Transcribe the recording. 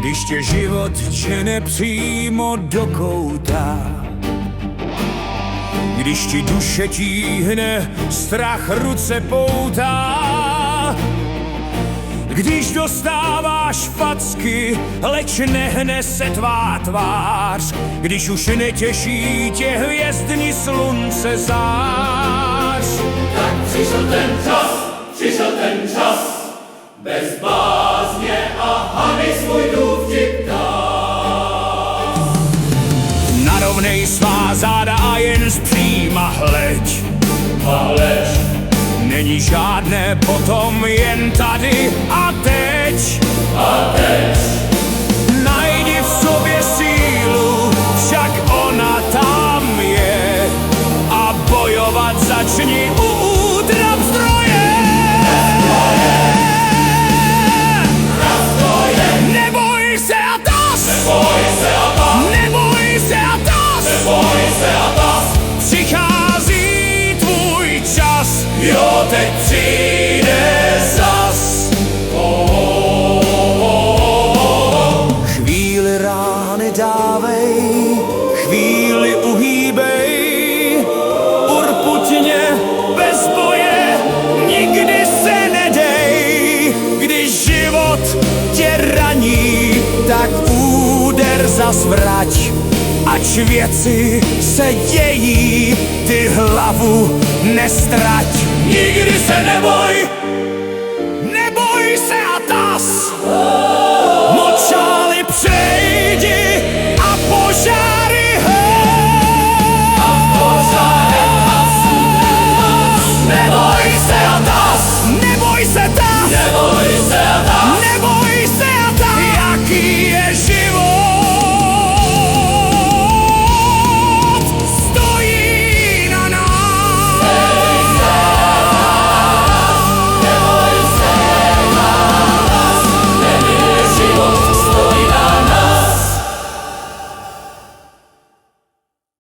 Když tě život žene přímo do kouta, když ti duše tíhne, strach ruce poutá, když dostáváš facky, leč nehne se tvá tvář, když už netěší tě hvězdný slunce zář. Tak přišel ten čas, bez bázně a hany svůj důvtip dát. Narovnej svá záda a jen zpříma hleď. Není žádné potom, jen tady a teď. Najdi v sobě sílu, však ona tam je, a bojovat začni u útrap zdroje. Neboj se a tas! Přichází tvůj čas, Jo, teď přijde zas. Chvíli rány dávej, chvíli uhýbej, urputně bez boje nikdy se nedej. Když život tě raní, tak úder zas vrať, ač věci se dějí, ty hlavu nestrať. Nikdy se neboj,